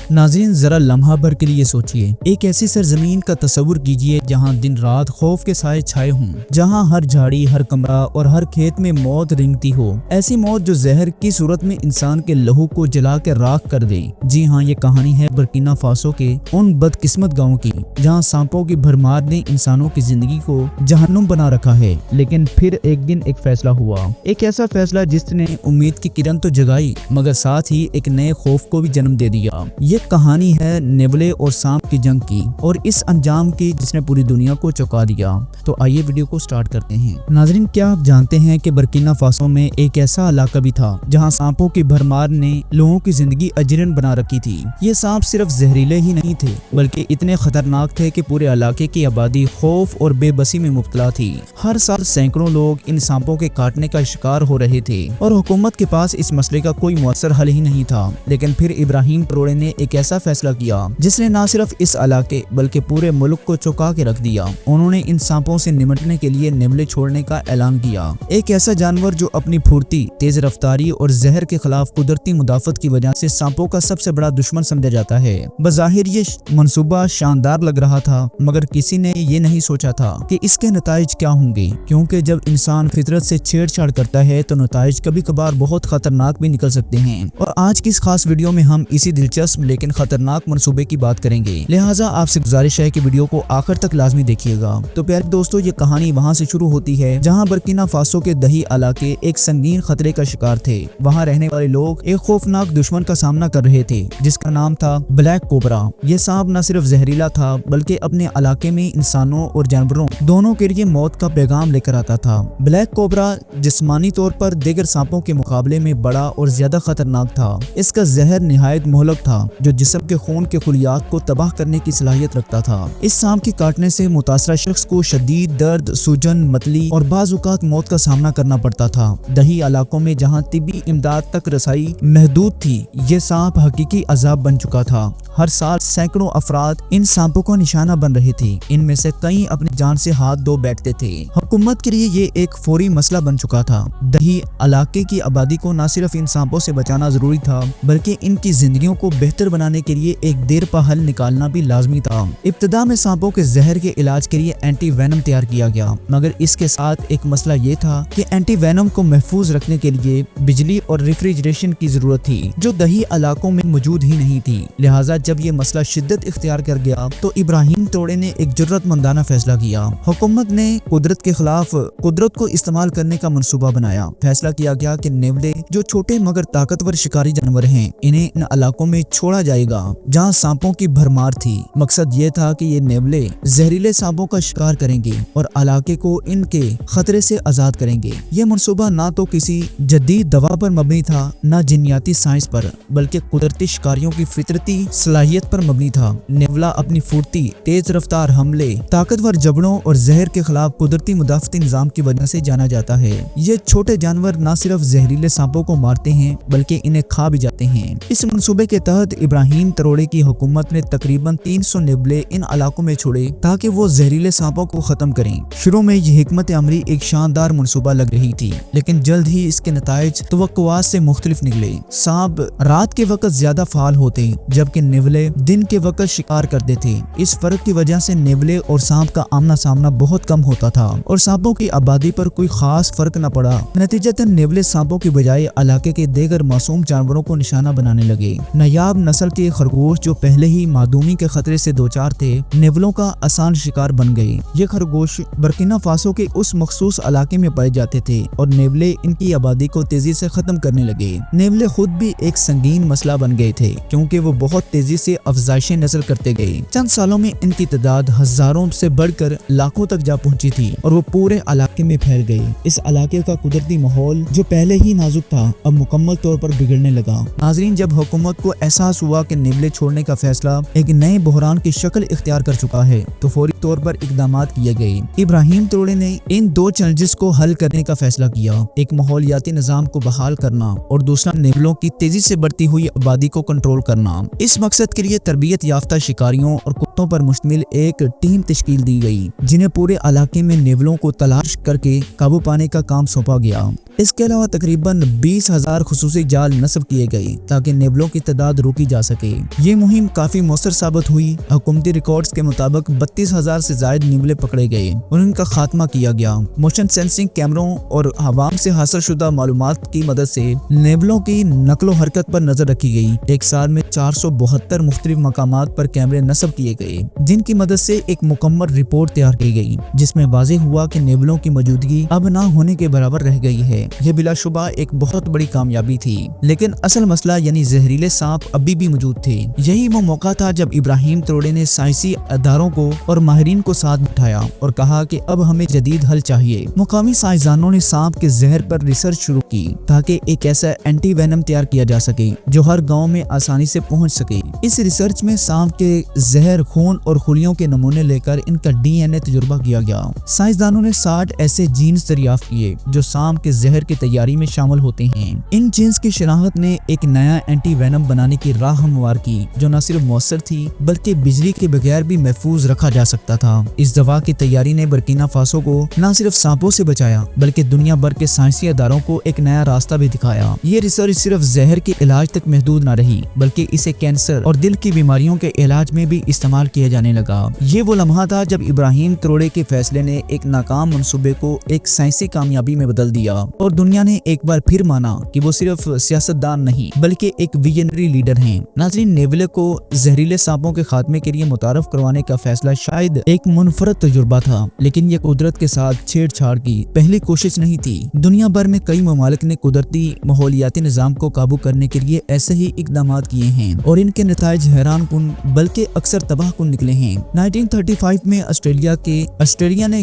ناظرین ذرا لمحہ بھر کے لیے سوچئے، ایک ایسی سرزمین کا تصور کیجئے جہاں دن رات خوف کے سائے چھائے ہوں، جہاں ہر جھاڑی، ہر کمرہ اور ہر کھیت میں موت رینگتی ہو، ایسی موت جو زہر کی صورت میں انسان کے لہو کو جلا کے راکھ کر دے۔ جی ہاں، یہ کہانی ہے برکینا فاسو کے ان بدقسمت گاؤں کی جہاں سانپوں کی بھرمار نے انسانوں کی زندگی کو جہنم بنا رکھا ہے۔ لیکن پھر ایک دن ایک فیصلہ ہوا، ایک ایسا فیصلہ جس نے امید کی کرن تو جگائی مگر ساتھ ہی ایک نئے خوف کو بھی جنم دے دیا۔ یہ کہانی ہے نیولے اور سانپ کی جنگ کی اور اس انجام کی جس نے پوری دنیا کو چونکا دیا۔ تو آئیے ویڈیو کو سٹارٹ کرتے ہیں۔ ناظرین، کیا آپ جانتے ہیں کہ برکینا فاسو میں ایک ایسا علاقہ بھی تھا جہاں سانپوں کی بھرمار نے لوگوں کی زندگی اجرن بنا رکھی تھی۔ یہ سانپ صرف زہریلے ہی نہیں تھے بلکہ اتنے خطرناک تھے کہ پورے علاقے کی آبادی خوف اور بے بسی میں مبتلا تھی۔ ہر سال سینکڑوں لوگ ان سانپوں کے کاٹنے کا شکار ہو رہے تھے اور حکومت کے پاس اس مسئلے کا کوئی مؤثر حل ہی نہیں تھا۔ لیکن پھر ابراہیم ٹروڑے نے ایک ایسا فیصلہ کیا جس نے نہ صرف اس علاقے بلکہ پورے ملک کو چونکا کے رکھ دیا۔ انہوں نے ان سانپوں سے نمٹنے کے لیے نیولے چھوڑنے کا اعلان کیا، ایک ایسا جانور جو اپنی پھرتی، تیز رفتاری اور زہر کے خلاف قدرتی مدافعت کی وجہ سے سانپوں کا سب سے بڑا دشمن سمجھا جاتا ہے۔ بظاہر یہ منصوبہ شاندار لگ رہا تھا مگر کسی نے یہ نہیں سوچا تھا کہ اس کے نتائج کیا ہوں گے، کیونکہ جب انسان فطرت سے چھیڑ چھاڑ کرتا ہے تو نتائج کبھی کبھار بہت خطرناک بھی نکل سکتے ہیں۔ اور آج کی اس خاص ویڈیو میں ہم اسی دلچسپ لیکن خطرناک منصوبے کی بات کریں گے، لہٰذا آپ سے گزارش ہے کہ ویڈیو کو آخر تک لازمی دیکھیے گا۔ تو پیارے دوستو، یہ کہانی وہاں سے شروع ہوتی ہے جہاں برکینا فاسو کے دیہی علاقے ایک سنگین خطرے کا شکار تھے۔ وہاں رہنے والے لوگ ایک خوفناک دشمن کا سامنا کر رہے تھے جس کا نام تھا بلیک کوبرا۔ یہ سانپ نہ صرف زہریلا تھا بلکہ اپنے علاقے میں انسانوں اور جانوروں دونوں کے لیے موت کا پیغام لے کر آتا تھا۔ بلیک کوبرا جسمانی طور پر دیگر سانپوں کے مقابلے میں بڑا اور زیادہ خطرناک تھا۔ اس کا زہر نہایت مہلک تھا جو جسم کے خون کے خلیات کو تباہ کرنے کی صلاحیت رکھتا تھا۔ اس سانپ کے کاٹنے سے متاثرہ شخص کو شدید درد، سوجن، متلی اور بعض اوقات موت کا سامنا کرنا پڑتا تھا۔ دیہی علاقوں میں جہاں طبی امداد تک رسائی محدود تھی، یہ سانپ حقیقی عذاب بن چکا تھا۔ ہر سال سینکڑوں افراد ان سانپوں کا نشانہ بن رہے تھے، ان میں سے کئی اپنی جان سے ہاتھ دھو بیٹھتے تھے۔ حکومت کے لیے یہ ایک فوری مسئلہ بن چکا تھا۔ دیہی علاقے کی آبادی کو نہ صرف ان سانپوں سے بچانا ضروری تھا بلکہ ان کی زندگیوں کو بہتر بنانے کے لیے ایک دیر پا حل نکالنا بھی لازمی تھا۔ ابتدا میں سانپوں کے زہر کے علاج کے لیے اینٹی وینم تیار کیا گیا مگر اس کے ساتھ ایک مسئلہ یہ تھا کہ اینٹی وینم کو محفوظ رکھنے کے لیے بجلی اور ریفریجریشن کی ضرورت تھی جو دیہی علاقوں میں موجود ہی نہیں تھی۔ لہٰذا جب یہ مسئلہ شدت اختیار کر گیا تو ابراہیم ٹروڑے نے ایک جرأت مندانہ فیصلہ کیا۔ حکومت نے قدرت کے خلاف قدرت کو استعمال کرنے کا منصوبہ بنایا۔ فیصلہ کیا گیا کہ نیولے جو چھوٹے مگر طاقتور شکاری جانور ہیں، انہیں ان علاقوں میں چھوڑا جائے گا جہاں سانپوں کی بھرمار تھی۔ مقصد یہ تھا کہ یہ نیولے زہریلے سانپوں کا شکار کریں گے اور علاقے کو ان کے خطرے سے آزاد کریں گے۔ یہ منصوبہ نہ تو کسی جدید دوا پر مبنی تھا نہ جنیاتی سائنس پر بلکہ قدرتی شکاریوں کی فطرتی صلاحیت پر مبنی تھا۔ نیولا اپنی پھرتی، تیز رفتار حملے، طاقتور جبڑوں اور زہر کے خلاف قدرتی مدافعتی نظام کی وجہ سے جانا جاتا ہے۔ یہ چھوٹے جانور نہ صرف زہریلے سانپوں کو مارتے ہیں بلکہ انہیں کھا بھی جاتے ہیں۔ اس منصوبے کے تحت ابراہیم ٹروڑے کی حکومت نے تقریباً 300 نیولے ان علاقوں میں چھوڑے تاکہ وہ زہریلے سانپوں کو ختم کریں۔ شروع میں یہ حکمت عملی ایک شاندار منصوبہ لگ رہی تھی لیکن جلد ہی اس کے نتائج توقعات سے مختلف نکلے۔ سانپ رات کے وقت زیادہ فعال ہوتے جبکہ نیولے دن کے وقت شکار کرتے تھے۔ اس فرق کی وجہ سے نیولے اور سانپ کا آمنا سامنا بہت کم ہوتا تھا اور سانپوں کی آبادی پر کوئی خاص فرق نہ پڑا۔ نتیجتاً نیولے سانپوں کی بجائے علاقے کے دیگر معصوم جانوروں کو نشانہ بنانے لگے۔ نایاب نسل کے خرگوش جو پہلے ہی معدومی کے خطرے سے دوچار تھے، نیولوں کا آسان شکار بن گئے۔ یہ خرگوش برکینا فاسو کے اس مخصوص علاقے میں پائے جاتے تھے اور نیولے ان کی آبادی کو تیزی سے ختم کرنے لگے۔ نیولے خود بھی ایک سنگین مسئلہ بن گئے تھے کیونکہ وہ بہت تیزی سے افزائش نسل کرتے گئے۔ چند سالوں میں ان کی تعداد ہزاروں سے بڑھ کر لاکھوں تک جا پہنچی تھی اور وہ پورے علاقے میں پھیل گئی۔ اس علاقے کا قدرتی ماحول جو پہلے ہی نازک تھا اب مکمل طور پر بگڑنے لگا۔ ناظرین، جب حکومت کو احساس ہوا کہ نیولے چھوڑنے کا فیصلہ ایک نئے بحران کی شکل اختیار کر چکا ہے تو فوری طور پر اقدامات کیے گئے۔ ابراہیم ٹروڑے نے ان دو چیلنجز کو حل کرنے کا فیصلہ کیا، ایک ماحولیاتی نظام کو بحال کرنا اور دوسرا نیولوں کی تیزی سے بڑھتی ہوئی آبادی کو کنٹرول کرنا۔ اس مقصد کے لیے تربیت یافتہ شکاریوں اور رابطوں پر مشتمل ایک ٹیم تشکیل دی گئی جنہیں پورے علاقے میں نیولوں کو تلاش کر کے قابو پانے کا کام سونپا گیا۔ اس کے علاوہ تقریباً 20,000 خصوصی جال نصب کیے گئے تاکہ نیولوں کی تعداد روکی جا سکے۔ یہ مہم کافی مؤثر ثابت ہوئی۔ حکومتی ریکارڈز کے مطابق 32,000 سے زائد نیولے پکڑے گئے اور ان کا خاتمہ کیا گیا۔ موشن سینسنگ کیمروں اور عوام سے حاصل شدہ معلومات کی مدد سے نیولوں کی نقل و حرکت پر نظر رکھی گئی۔ ایک سال میں 472 مختلف مقامات پر کیمرے نصب کیے گئے جن کی مدد سے ایک مکمل رپورٹ تیار کی گئی جس میں واضح ہوا کہ نیولوں کی موجودگی اب نہ ہونے کے برابر رہ گئی ہے۔ یہ بلا شبہ ایک بہت بڑی کامیابی تھی، لیکن اصل مسئلہ یعنی زہریلے سانپ ابھی بھی موجود تھے۔ یہی وہ موقع تھا جب ابراہیم تروڑے نے سائنسی اداروں کو اور ماہرین کو ساتھ بٹھایا اور کہا کہ اب ہمیں جدید حل چاہیے۔ مقامی سائنسدانوں نے سانپ کے زہر پر ریسرچ شروع کی تاکہ ایک ایسا اینٹی وینم تیار کیا جا سکے جو ہر گاؤں میں آسانی سے پہنچ سکے۔ اس ریسرچ میں سانپ کے زہر، خون اور خلیوں کے نمونے لے کر ان کا DNA تجربہ کیا گیا۔ سائنسدانوں نے 60 ایسے جینز دریافت کیے جو سانپ کے زہر کی تیاری میں شامل ہوتے ہیں۔ ان جینز کی شناخت نے ایک نیا اینٹی وینم بنانے کی راہ ہموار کی جو نہ صرف مؤثر تھی بلکہ بجلی کے بغیر بھی محفوظ رکھا جا سکتا تھا۔ اس دوا کی تیاری نے برکینا فاسو کو نہ صرف سانپوں سے بچایا بلکہ دنیا بھر کے سائنسی اداروں کو ایک نیا راستہ بھی دکھایا۔ یہ ریسرچ صرف زہر کے علاج تک محدود نہ رہی بلکہ اسے کینسر اور دل کی بیماریوں کے علاج میں بھی استعمال کیا جانے لگا۔ یہ وہ لمحہ تھا جب ابراہیم تروڑے کے فیصلے نے ایک ناکام منصوبے کو ایک سائنسی کامیابی میں بدل دیا اور دنیا نے ایک بار پھر مانا کہ وہ صرف سیاستدان نہیں بلکہ ایک ویژنری لیڈر ہیں۔ ناظرین، نیولے کو زہریلے سانپوں کے خاتمے کے لیے متعارف کروانے کا فیصلہ شاید ایک منفرد تجربہ تھا، لیکن یہ قدرت کے ساتھ چھیڑ چھاڑ کی پہلی کوشش نہیں تھی۔ دنیا بھر میں کئی ممالک نے قدرتی ماحولیاتی نظام کو قابو کرنے کے لیے ایسے ہی اقدامات کیے ہیں اور ان کے نتائج حیران کن بلکہ اکثر تباہ کن نکلے ہیں۔ 1935 میں آسٹریلیا نے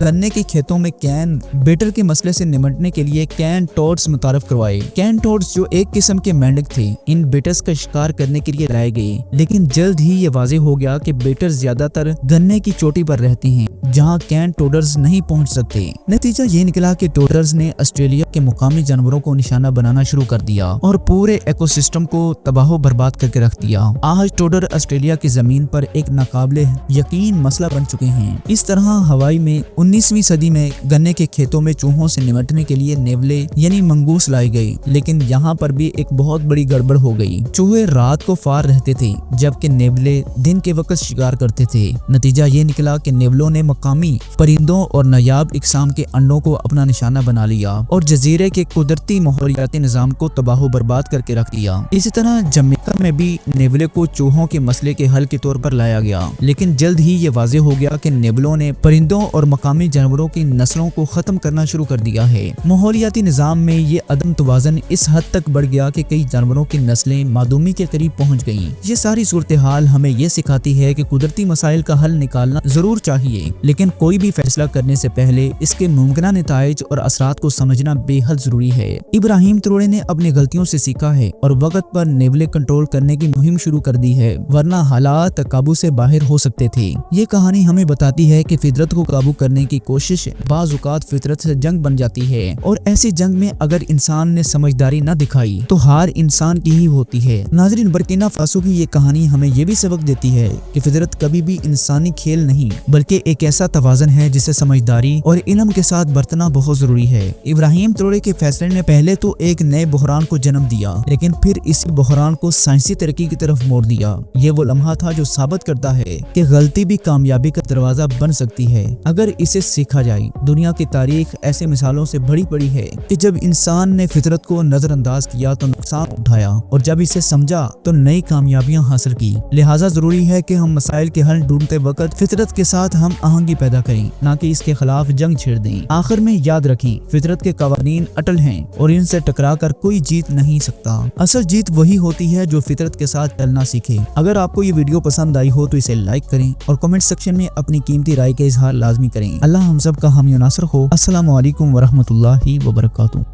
گنے کے کھیتوں میں کین بیٹر کے مسئلے سے نمٹنے کے لیے کین ٹوڈز متعارف کروائے۔ کین ٹوڈز جو ایک قسم کے مینڈک تھے ان بیٹرز کا شکار کرنے کے لیے لائے گئے، لیکن جلد ہی یہ واضح ہو گیا کہ بیٹر زیادہ تر گنے کی چوٹی پر رہتے ہیں جہاں کین ٹوڈرز نہیں پہنچ سکتے۔ نتیجہ یہ نکلا کہ ٹوڈرز نے آسٹریلیا کے مقامی جانوروں کو نشانہ بنانا شروع کر دیا اور پورے ایکو سسٹم کو تباہ و برباد کر کے رکھ دیا۔ آج ٹوڈر آسٹریلیا کی زمین پر ایک ناقابل یقین مسئلہ بن چکے ہیں۔ اس طرح ہوائی میں 19ویں صدی میں گنے کے کھیتوں میں چوہوں سے نمٹنے کے لیے نیولے یعنی منگوس لائے گئے، لیکن یہاں پر بھی ایک بہت بڑی گڑبڑ ہو گئی۔ چوہے رات کو فار رہتے تھے جبکہ نیولے دن کے وقت شکار کرتے تھے۔ نتیجہ یہ نکلا کہ نیولوں نے مقامی پرندوں اور نایاب اقسام کے انڈوں کو اپنا نشانہ بنا لیا اور جزیرے کے قدرتی ماحولیاتی نظام کو تباہ و برباد کر کے رکھ دیا۔ اسی طرح جمیکا میں بھی نیولے کو چوہوں کے مسئلے کے حل کے طور پر لایا گیا، لیکن جلد ہی یہ واضح ہو گیا کہ نیولوں نے پرندوں اور مقامی جانوروں کی نسلوں کو ختم کرنا شروع کر دیا ہے۔ ماحولیاتی نظام میں یہ عدم توازن اس حد تک بڑھ گیا کہ کئی جانوروں کی نسلیں معدومی کے قریب پہنچ گئیں۔ یہ ساری صورتحال ہمیں یہ سکھاتی ہے کہ قدرتی مسائل کا حل نکالنا ضرور چاہیے، لیکن کوئی بھی فیصلہ کرنے سے پہلے اس کے ممکنہ نتائج اور اثرات کو سمجھنا بے حد ضروری ہے۔ ابراہیم تروڑے نے اپنی غلطیوں سے سیکھا ہے اور وقت پر نیولے کنٹرول کرنے کی مہم شروع کر دی ہے، ورنہ حالات قابو سے باہر ہو سکتے تھے۔ یہ کہانی ہمیں بتاتی ہے کہ فطرت کو قابو کرنے کی کوشش بعض اوقات فطرت سے جنگ بن جاتی ہے، اور ایسی جنگ میں اگر انسان نے سمجھداری نہ دکھائی تو ہار انسان کی ہی ہوتی ہے۔ ناظرین، برکینا فاسو کی یہ کہانی ہمیں یہ بھی سبق دیتی ہے کہ فطرت کبھی بھی انسانی کھیل نہیں بلکہ ایک ایسا توازن ہے جسے سمجھداری اور علم کے ساتھ برتنا بہت ضروری ہے۔ ابراہیم تروڑے کے فیصلے نے پہلے تو ایک نئے بحران کو جنم دیا، لیکن پھر اسی بحران کو سائنسی ترقی کی طرف موڑ دیا۔ یہ وہ لمحہ تھا جو ثابت کرتا ہے کہ غلطی بھی کامیابی کا دروازہ بن سکتی ہے اگر اسے سیکھا جائے۔ دنیا کی تاریخ ایسے مثالوں سے بھری پڑی ہے کہ جب انسان نے فطرت کو نظر انداز کیا تو نقصان اٹھایا، اور جب اسے سمجھا تو نئی کامیابیاں حاصل کی۔ لہٰذا ضروری ہے کہ ہم مسائل کے حل ڈھونڈتے وقت فطرت کے ساتھ ہم آہنگی پیدا کریں، نہ کہ اس کے خلاف جنگ چھیڑ دیں۔ آخر میں یاد رکھیں، فطرت کے قوانین اٹل ہیں اور ان سے ٹکرا کر کوئی جیت نہیں سکتا۔ اصل جیت وہی ہوتی ہے جو فطرت کے ساتھ چلنا سیکھے۔ اگر آپ کو یہ ویڈیو پسند آئی ہو تو اسے لائک کریں اور کمنٹ سیکشن میں اپنی قیمتی رائے کا اظہار لازمی کریں۔ اللہ ہم سب کا حامی و ناصر ہو۔ السلام علیکم ورحمۃ اللہ وبرکاتہ۔